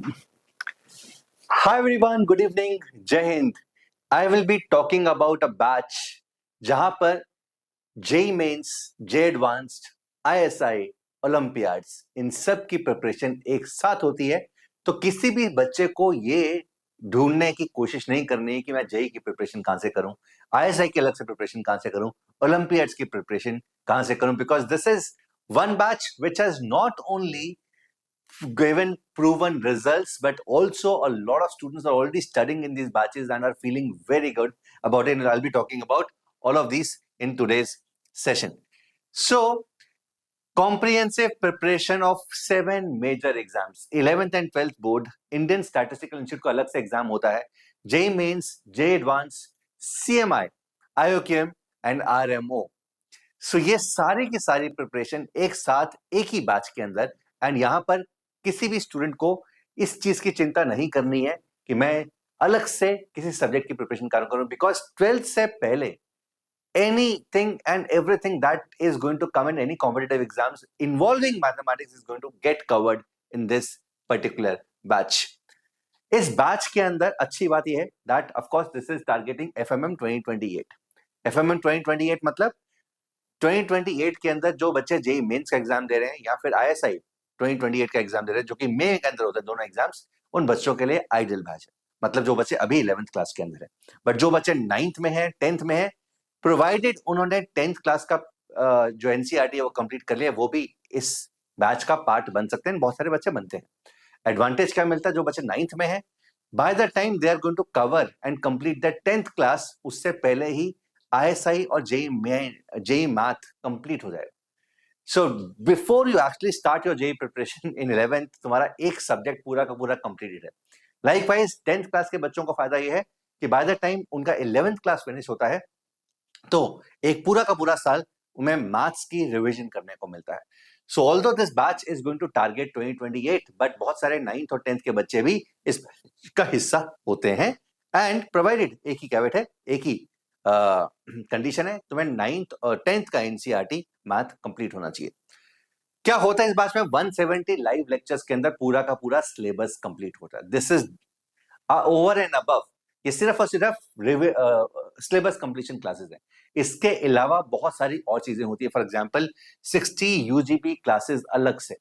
Hi everyone, good evening, Jai Hind. I will be talking about a batch जहां पर JEE mains, जे advanced, ISI, Olympiads इन सब की preparation एक साथ होती है। तो किसी भी बच्चे को ये ढूंढने की कोशिश नहीं करनी है कि मैं जेई की प्रिपरेशन कहां से करूं, आईएसआई की अलग से प्रिपरेशन कहां से करूं, ओलंपियाड्स की प्रिपरेशन कहां से करूं, because this is one batch which has not only given proven results, but also a lot of students are already studying in these batches and are feeling very good about it. And I'll be talking about all of these in today's session. So, comprehensive preparation of 7 major exams, 11th and 12th board, Indian Statistical Institute को अलग से exam होता है, JEE mains, JEE advanced, CMI, IOQM and RMO. So ये सारी की सारी preparation एक साथ एक ही बैच के अंदर, एंड यहां पर किसी भी स्टूडेंट को इस चीज की चिंता नहीं करनी है कि मैं अलग से किसी सब्जेक्ट की प्रिपरेशन करूं, बिकॉज 12th से पहले anything and everything that is going to come in any competitive exams involving mathematics is going to get covered in this particular batch. इस बैच के अंदर अच्छी बात यह है that of course this is targeting FMM 2028। FMM 2028 मतलब 2028 के अंदर जो बच्चे जेई मेंस का एग्जाम दे रहे हैं या फिर आईएसआई 2028 का एग्जाम दे रहे हैं, जो कि मई के अंदर होता है दोनों एग्जाम्स, उन बच्चों के लिए आइडियल बैच है। मतलब जो बच्चे अभी 11th क्लास के अंदर है, बट जो बच्चे 9th में है, 10th में है, प्रोवाइडेड उन्होंने 10th क्लास का जो एनसीईआरटी है वो कंप्लीट कर लिया, वो भी इस बैच का पार्ट बन सकते हैं। बहुत सारे बच्चे बनते हैं। एडवांटेज क्या मिलता है, जो बच्चे 9th में है, by the time they are going to cover and complete the 10th class, उससे पहले ही आईएसआई और जेई मैथ कंप्लीट हो जाएगा। So before you actually start your JEE preparation in 11th, तुम्हारा एक सब्जेक्ट पूरा का पूरा कंप्लीटेड है। लाइक वाइज 10th क्लास के बच्चों को फायदा यह है कि बाय द टाइम उनका 11th क्लास फिनिश होता है, तो एक पूरा का पूरा साल उन्हें मैथ्स की रिवीजन करने को मिलता है। So although this batch is going to target 2028, but बहुत सारे 9th और 10th के बच्चे भी इस का हिस्सा होते हैं। एंड प्रोवाइडेड एक ही कैवेट है, एक ही कंडीशन है, तुम्हें 9th और 10th का एनसीईआरटी मैथ कंप्लीट होना चाहिए। क्या होता है इस बैच में, 170 लाइव लेक्चर्स के अंदर पूरा का पूरा सिलेबस कंप्लीट होता है। This is over and above, ये सिर्फ और सिर्फ सिलेबस कंप्लीशन क्लासेस हैं। इसके अलावा बहुत सारी और चीजें होती है। फॉर एग्जांपल 60 यूजीपी क्लासेस अलग से,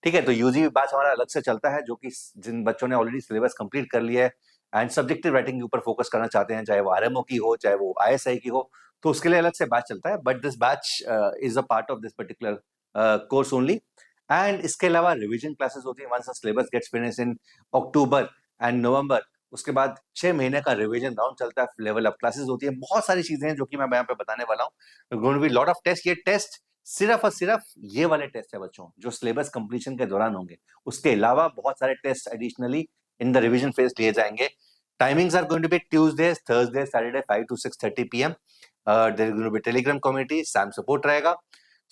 ठीक है। तो यूजीपी बैच हमारा अलग से चलता है, जो कि जिन बच्चों ने ऑलरेडी सिलेबस कंप्लीट कर लिया है एंड सब्जेक्टिव राइटिंग के ऊपर फोकस करना चाहते हैं, चाहे वो आरएमओ की हो, चाहे वो आईएसआई की हो, तो उसके लिए अलग से बैच चलता है। But this batch is a part of this particular course only. And इसके अलावा रिविजन क्लासेस होती है। Once the syllabus gets finish in October and November, उसके बाद 6 महीने का रिवीजन राउंड चलता है, लेवल अप क्लासेस होती है। बहुत सारी चीजें हैं जो कि मैं यहाँ पे बताने वाला हूँ। Going to be lot of test. ये टेस्ट सिर्फ और सिर्फ ये वाले टेस्ट है बच्चों, जो सिलेबस कंप्लीशन के दौरान होंगे। उसके अलावा बहुत सारे test additionally in the revision phase लिए जाएंगे। Timings are going to be Tuesday, Thursday, Saturday 5 to 6:30 PM। There is going to be Telegram community, same support रहेगा।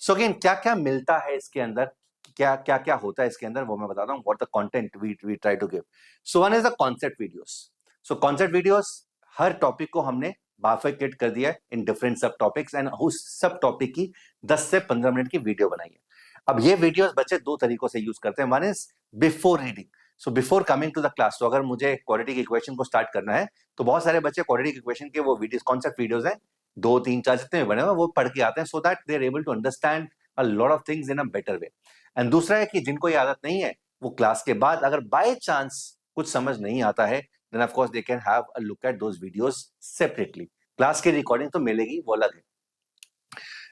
सो अगेन क्या क्या मिलता है इसके अंदर, क्या क्या क्या होता है इसके अंदर, वो मैं बताता हूँ। What the content we try to give. So one is the concept videos. So concept videos, हर टॉपिक को हमने बाइफरकेट कर दिया है in different sub topics, and उस सब टॉपिक की 10 से 15 मिनट की वीडियो बनाई है। अब ये वीडियोस बच्चे दो तरीकों से यूज करते हैं। One is before reading. So before coming to the class, तो अगर मुझे क्वाड्रेटिक इक्वेशन को स्टार्ट करना है, तो बहुत सारे बच्चे क्वाड्रेटिक इक्वेशन के वो वीडियोस, कॉन्सेप्ट वीडियोस हैं, 2 3 4 जितने भी बने हुए वो पढ़ के आते हैं, so that they are able to understand a lot of things in a better way. And दूसरा है कि जिनको ये आदत नहीं है, वो क्लास के बाद अगर बाय चांस कुछ समझ नहीं आता है, then of course they can have a look at those videos separately. Class की रिकॉर्डिंग तो मिलेगी, वो अलग है।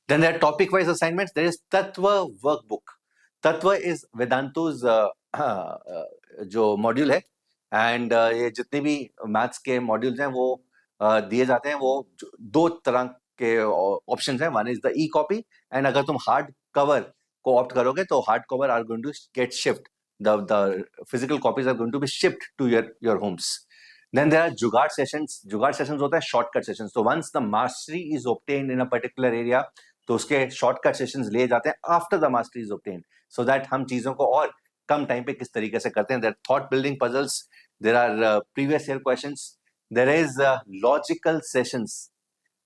Then there are topic wise assignments. There is Tatva workbook. Tatva is Vedantu's जो मॉड्यूल है, एंड ये जितने भी मैथ्स के मॉड्यूल्स हैं वो दिए जाते हैं। वो दो तरह के ऑप्शंस हैं। One is the e copy, and अगर तुम हार्ड कवर को ऑप्ट करोगे तो hard cover are going to get shift, the physical copies are going to be shipped to your homes. Then there are jugaad sessions. Jugaad sessions होता है shortcut sessions. So once the mastery is obtained in a particular area, तो उसके shortcut sessions लिए जाते हैं after the mastery is obtained, so that हम चीजों को और कम टाइम पे किस तरीके से करते हैं। There are thought building puzzles. There are previous year questions. There is logical sessions.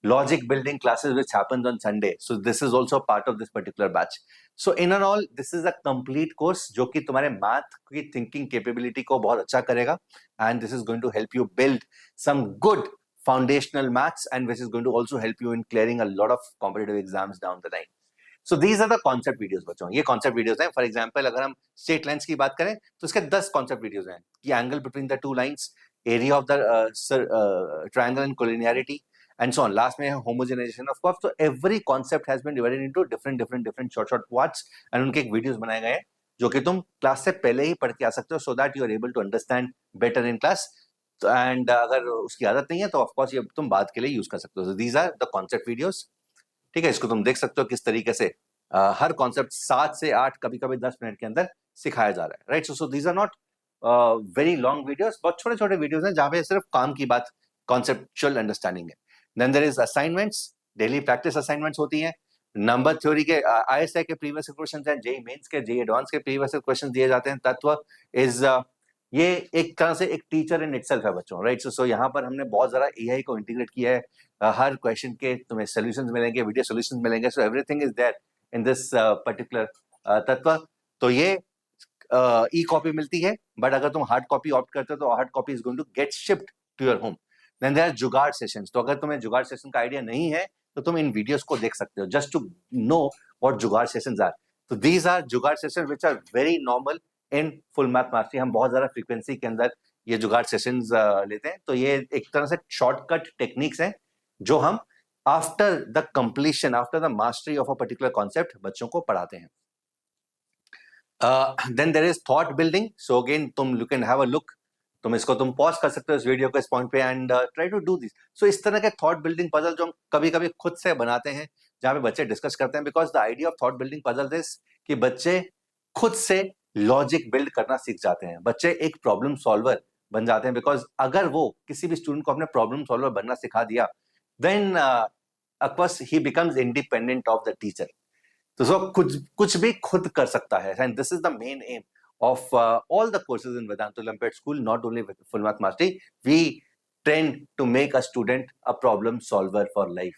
logic building classes which happens on Sunday. So this is also part of this particular batch. So in and all, this is a complete course जो कि तुम्हारे math की thinking capability को बहुत अच्छा करेगा, and this is going to help you build some good foundational maths, and which is going to also help you in clearing a lot of competitive exams down the line. So these are the concept videos बच्चों. ये concept videos हैं. For example, अगर हम straight lines की बात करें तो इसके 10 concept videos हैं. कि angle between the two lines, area of the triangle and collinearity, and so on. Last में homogenization of curves. So every concept has been divided into different short parts, and उनके एक videos बनाए गए हैं जो कि तुम क्लास से पहले ही पढ़ के आ सकते हो, so that you are able to understand better in class. And अगर उसकी आदत नहीं है तो ऑफ कोर्स ये तुम बाद के लिए यूज कर सकते हो. So these are the concept videos. ठीक है, इसको तुम देख सकते हो किस तरीके से हर कॉन्सेप्ट 7 से 8 कभी कभी 10 मिनट के अंदर सिखाया जा रहा है. Right. So these are not very long videos, बहुत छोटे छोटे वीडियोस हैं जहां पे सिर्फ काम की बात, कॉन्सेप्चुअल अंडरस्टैंडिंग है. Then there is assignments, daily practice assignments होती हैं. नंबर थ्योरी के आईएसआई के प्रीवियस क्वेश्चंस हैं, जेई मेंस के, जेई एडवांस के प्रीवियस क्वेश्चंस दिए जाते हैं. तत्व इज ये एक तरह से एक टीचर इन इटसेल्फ है बच्चों. राइट. सो यहाँ पर हमने बहुत ज्यादा एआई को इंटीग्रेट किया है. हर क्वेश्चन के तुम्हें सॉल्यूशंस मिलेंगे, वीडियो सॉल्यूशंस मिलेंगे. So everything is there in this particular Tatva. तो ये ई कॉपी मिलती है, बट अगर तुम हार्ड कॉपी ऑप्ट करते हो तो hard copy is going to get shift to your home. Then there are जुगाड़ सेशंस. तो अगर तुम्हें जुगाड़ सेशन का आइडिया नहीं है तो तुम इन वीडियोस को देख सकते हो जस्ट टू नो व्हाट जुगाड़ सेशंस आर. तो दीज आर जुगाड़ session which are very normal in full math mastery. हम बहुत ज्यादा फ्रीक्वेंसी के अंदर ये जुगाड़ सेशंस लेते हैं. तो ये एक तरह से शॉर्टकट टेक्निक्स हैं जो हम after the completion, after the mastery of a particular concept बच्चों को पढ़ाते हैं. Then there is thought building. So again, you can have a look. तुम इसको तुम पॉज कर सकते हो इस वीडियो को इस पॉइंट पे and try to do this. So इस तरह के थॉट बिल्डिंग पजल जो हम कभी कभी खुद से बनाते हैं जहां पे बच्चे डिस्कस करते हैं, because the idea of thought building puzzle is कि बच्चे खुद से लॉजिक बिल्ड करना सीख जाते हैं. बच्चे एक प्रॉब्लम सॉल्वर बन जाते हैं, बिकॉज अगर वो किसी भी स्टूडेंट को अपने प्रॉब्लम सॉल्वर बनना सिखा दिया, then of course he becomes independent of the teacher. तो सो कुछ भी खुद कर सकता है. And this is the main aim of all the courses in Vedanta Olympiad School, not only with Full Math Mastery. We tend to make a student a problem solver for life,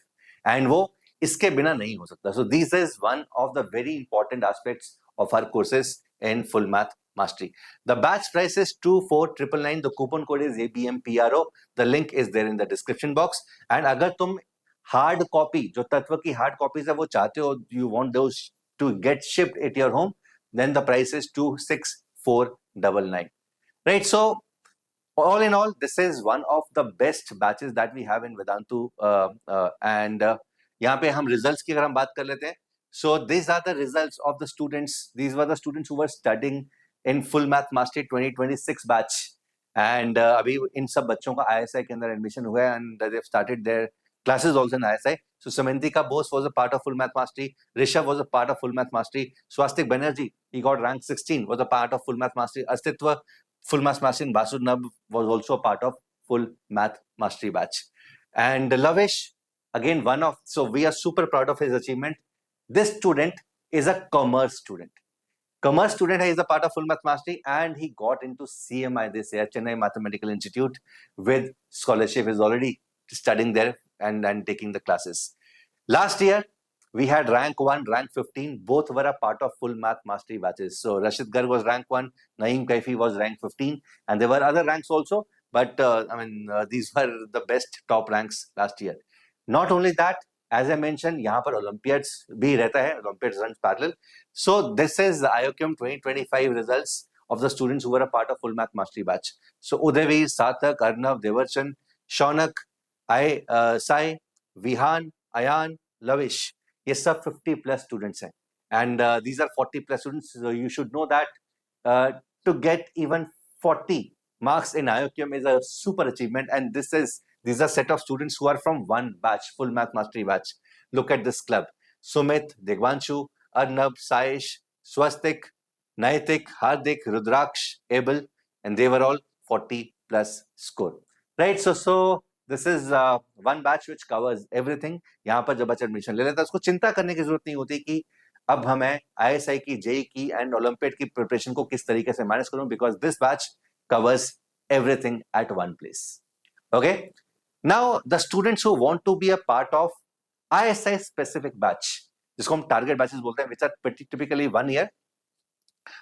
and वो इसके बिना नहीं हो सकता. So this is one of the very important aspects of our courses in Full Math Mastery. The batch price is 24,999. The coupon code is ABMPRO. The link is there in the description box. And अगर तुम hard copy, जो तत्व की hard copies है वो चाहते हो, you want those to get shipped at your home, then the price is 26,499. Right. So all in all, this is one of the best batches that we have in Vedantu. And यहाँ पे हम results की अगर हम बात कर लेते हैं, so these are the results of the students. These were the students who were studying in Full Math Mastery 2026 batch. And अभी इन सब बच्चों का ISI के अंदर admission हुआ है, and they've started their classes also in ISI. So Samantika Bose was a part of Full Math Mastery. Rishabh was a part of Full Math Mastery. Swastik Banerjee, he got rank 16, was a part of Full Math Mastery. Astitva, Full Math Mastery, and Basud Nab was also a part of Full Math Mastery batch. And Lavish, again, so we are super proud of his achievement. This student is a commerce student. Commerce student is a part of Full Math Mastery, and he got into CMI this year, Chennai Mathematical Institute, with scholarship. Is already studying there and taking the classes. Last year, we had rank 1, rank 15. Both were a part of Full Math Mastery batches. So Rashid Garg was rank 1, Naeem Kaifi was rank 15, and there were other ranks also. But these were the best top ranks last year. Not only that, as I mentioned, यहाँ पर Olympiads भी रहता है. Olympiads runs parallel. So this is the IOCM 2025 results of the students who were a part of Full Math Mastery batch. So Udayveer, Sarthak, Arnav, Devarchan, Shaunak, Sai, Vihan, Ayan, Lavish, ये सब 50 plus students हैं, and these are 40 plus students. So you should know that to get even 40 marks in IOCM is a super achievement, and these are set of students who are from one batch, Full Math Mastery batch. Look at this club: Sumit, Digvanshu, Arnab, Saish, Swastik, Naitik, Hardik, Rudraksh, Abel, and they were all 40 plus score. Right? So this is one batch which covers everything. यहाँ पर जब बच्चा admission ले लेता है उसको चिंता करने की जरूरत नहीं होती कि अब हमें ISI की, JEE की एंड ओलंपियाड की प्रिपरेशन को किस तरीके से मैनेज करूं, because this batch covers everything at one place. Okay. Now, the students who want to be a part of ISI specific batch, जिसको हम target batches बोलते हैं, which are typically 1 year.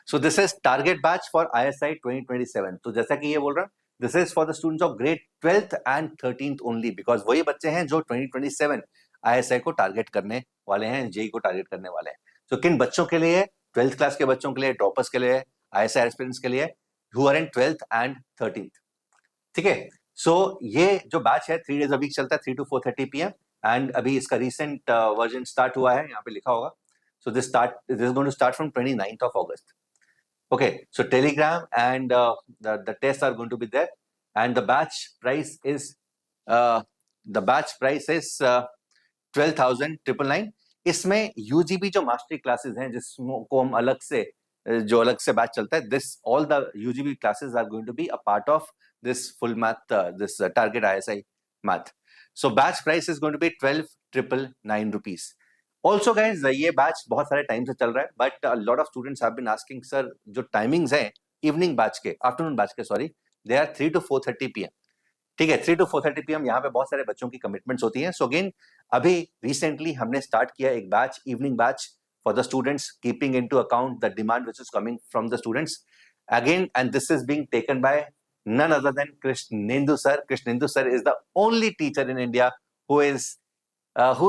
So this is target batch for ISI 2027. तो जैसा कि ये बोल रहा हूँ, this is for the students of grade 12th and 13th only, because वही बच्चे हैं जो 2027 ISI को टारगेट करने वाले हैं, जेई को टारगेट करने वाले हैं. तो किन बच्चों के लिए? 12th क्लास के बच्चों के लिए, ड्रॉपर्स के लिए, ISI एस्पिरेंट्स के लिए, who are in 12th and 13th. ठीक है. सो ये जो बैच है 3 days a week चलता है, 3 to 4:30 PM, एंड अभी इसका रिसेंट वर्जन स्टार्ट हुआ है, यहाँ पे लिखा होगा. So this is going to start from 29th of August. Okay, so Telegram and the tests are going to be there, and the batch price is 12,999. इसमें UGB जो मास्टरी क्लासेस हैं जिसको हम अलग से जो अलग से बैच चलता है, this all the UGB classes are going to be a part of this full math, this target ISI math. So batch price is going to be 12,999 rupees. Also guys, ये बैच बहुत सारे टाइम से चल रहा है, but lot of students have been asking sir जो timings हैं इवनिंग बैच के, आफ्टरनून बैच के sorry, they are 3 to 4:30 PM. ठीक है, 3 to 4:30 PM यहाँ पे बहुत सारे बच्चों की कमिटमेंट्स होती हैं. सो अगेन अभी रिसेंटली हमने स्टार्ट किया एक batch, evening batch for the students, keeping into account the demand which is coming from the students again, and this is being taken by none other than Krishnendu sir. Krishnendu sir is the only teacher in India who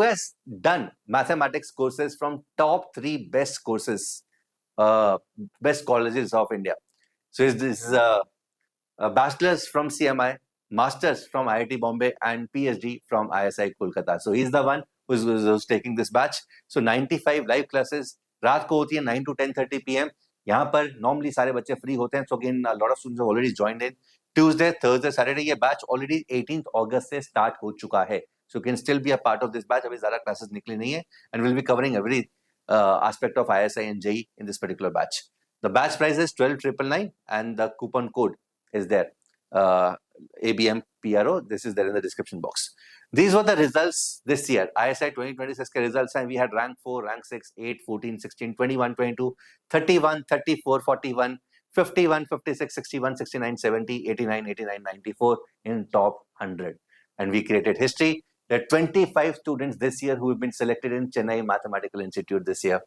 has done mathematics courses from top 3 best courses, best colleges of India. So this is a bachelor's from CMI, master's from IIT Bombay, and PhD from ISI Kolkata. So he's the one who's taking this batch. So 95 live classes रात को होती है 9 to 10:30 PM. यहाँ पर normally सारे बच्चे free होते हैं. So again lot of students already joined in. Tuesday, Thursday, Saturday ये बैच ऑलरेडी 18th August से स्टार्ट हो चुका है. So you can still be a part of this batch. अभी ज़्यादा क्लासेस निकली नहीं है, and we'll be covering every aspect of ISI and JEE in this particular batch. The batch price is 12,999 and the coupon code is there, ABMPRO. This is there in the description box. These were the results this year. ISI 2026 के results हैं. We had rank 4, rank 6, 8, 14, 16, 21, 22, 31, 34, 41, 51, 56, 61, 69, 70, 89, 89, 94 in top 100. And we created history. There are 25 students this year who have been selected in Chennai Mathematical Institute this year.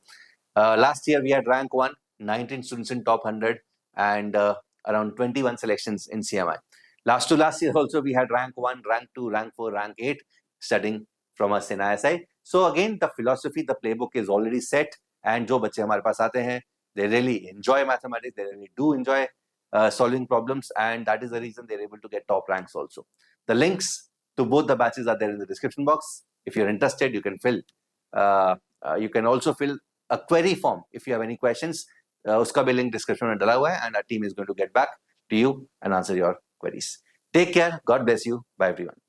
Last year we had rank 1, 19 students in top 100, and around 21 selections in CMI. Last to last year also we had rank 1, rank 2, rank 4, rank 8 studying from us in ISI. So again the philosophy, the playbook is already set, and जो बच्चे हमारे पास आते हैं, they really enjoy mathematics, they really do enjoy solving problems, and that is the reason they're able to get top ranks also. The links to both the batches are there in the description box. If you're interested, you can you can also fill a query form if you have any questions. उसका भी link description में डला हुआ है, and our team is going to get back to you and answer your queries. Take care. God bless you. Bye everyone.